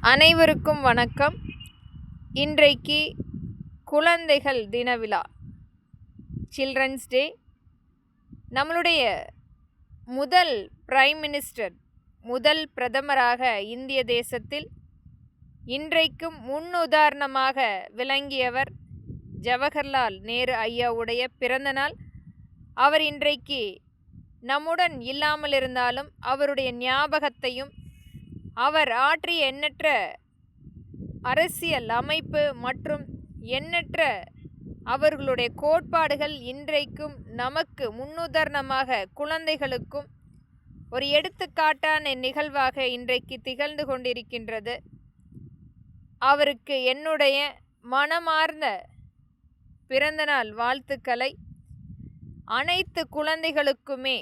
அனைவருக்கும் வணக்கம். இன்றைக்கு குழந்தைகள் தின விழா, சில்ட்ரன்ஸ் டே. நம்மளுடைய முதல் பிரைம் மினிஸ்டர், முதல் பிரதமராக இந்திய தேசத்தில் இன்றைக்கும் முன்னுதாரணமாக விளங்கியவர் ஜவஹர்லால் நேரு ஐயாவுடைய பிறந்தநாள். அவர் இன்றைக்கு நம்முடன் இல்லாமல் இருந்தாலும் அவருடைய ஞாபகத்தையும் அவர் ஆற்றிய எண்ணற்ற அரசியல் அமைப்பு மற்றும் எண்ணற்ற அவர்களுடைய கோட்பாடுகள் இன்றைக்கும் நமக்கு முன்னுதாரணமாக குழந்தைகளுக்கும் ஒரு எடுத்துக்காட்டான நிகழ்வாக இன்றைக்கு திகழ்ந்து கொண்டிருக்கின்றது. அவருக்கு என்னுடைய மனமார்ந்த பிறந்தநாள் வாழ்த்துக்களை. அனைத்து குழந்தைகளுக்குமே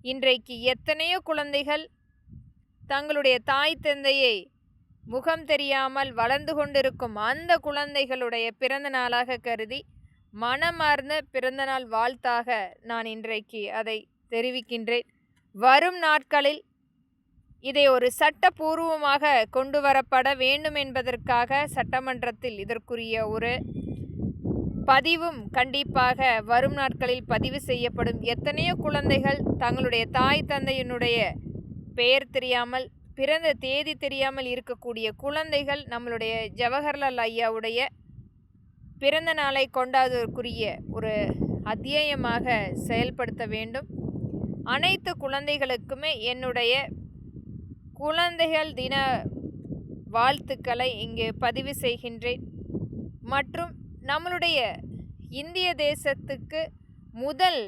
இன்றைக்கு எத்தனையோ குழந்தைகள் தங்களுடைய தாய் தந்தையை முகம் தெரியாமல் வளர்ந்து கொண்டிருக்கும் அந்த குழந்தைகளுடைய பிறந்த நாளாக கருதி மனமார்ந்த பிறந்தநாள் வாழ்த்தாக நான் இன்றைக்கு அதை தெரிவிக்கின்றேன். வரும் நாட்களில் இதை ஒரு சட்டபூர்வமாக கொண்டு வரப்பட வேண்டும் என்பதற்காக சட்டமன்றத்தில் இதற்குரிய ஒரு பதிவும் கண்டிப்பாக வரும் நாட்களில் பதிவு செய்யப்படும். எத்தனையோ குழந்தைகள் தங்களுடைய தாய் தந்தையினுடைய பெயர் தெரியாமல், பிறந்த தேதி தெரியாமல் இருக்கக்கூடிய குழந்தைகள் நம்மளுடைய ஜவஹர்லால் ஐயாவுடைய பிறந்த நாளை கொண்டாடுவதற்குரிய ஒரு அத்தியாயமாக செயல்படுத்த வேண்டும். அனைத்து குழந்தைகளுக்குமே என்னுடைய குழந்தைகள் தின வாழ்த்துக்களை இங்கு பதிவு செய்கின்றேன். மற்றும் நம்மளுடைய இந்திய தேசத்துக்கு முதல்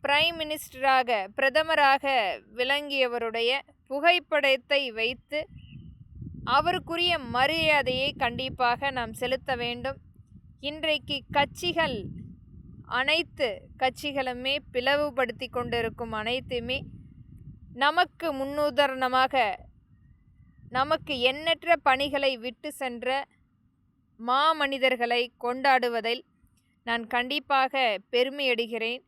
பிரைம் மினிஸ்டராக, பிரதமராக விளங்கியவருடைய புகைப்படத்தை வைத்து அவருக்குரிய மரியாதையை கண்டிப்பாக நாம் செலுத்த வேண்டும். இன்றைக்கு கட்சிகள், அனைத்து கட்சிகளுமே பிளவுபடுத்தி கொண்டிருக்கும் அனைத்துமே நமக்கு முன்னுதாரணமாக நமக்கு எண்ணற்ற பணிகளை விட்டு சென்ற மாமனிதர்களை கொண்டாடுவதில் நான் கண்டிப்பாக பெருமையடைகிறேன்.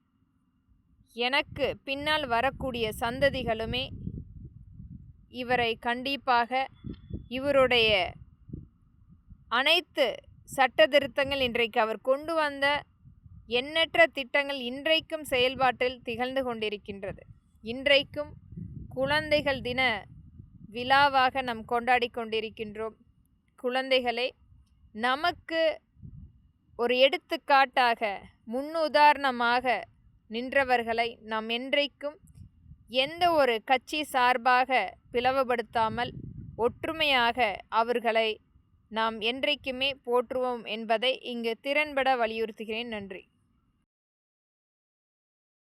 எனக்கு பின்னால் வரக்கூடிய சந்ததிகளுமே இவரை கண்டிப்பாக இவருடைய அனைத்து சட்ட திருத்தங்கள், இன்றைக்கு அவர் கொண்டு வந்த எண்ணற்ற திட்டங்கள் இன்றைக்கும் செயல்பாட்டில் திகழ்ந்து கொண்டிருக்கின்றது. இன்றைக்கும் குழந்தைகள் தின விழாவாக நாம் கொண்டாடி கொண்டிருக்கின்றோம். குழந்தைகளே, நமக்கு ஒரு எடுத்துக்காட்டாக முன்னுதாரணமாக நின்றவர்களை நாம் என்றைக்கும் எந்த ஒரு கட்சி சார்பாக பிளவுபடுத்தாமல் ஒற்றுமையாக அவர்களை நாம் என்றைக்குமே போற்றுவோம் என்பதை இங்கு திறன்பட வலியுறுத்துகிறேன். நன்றி.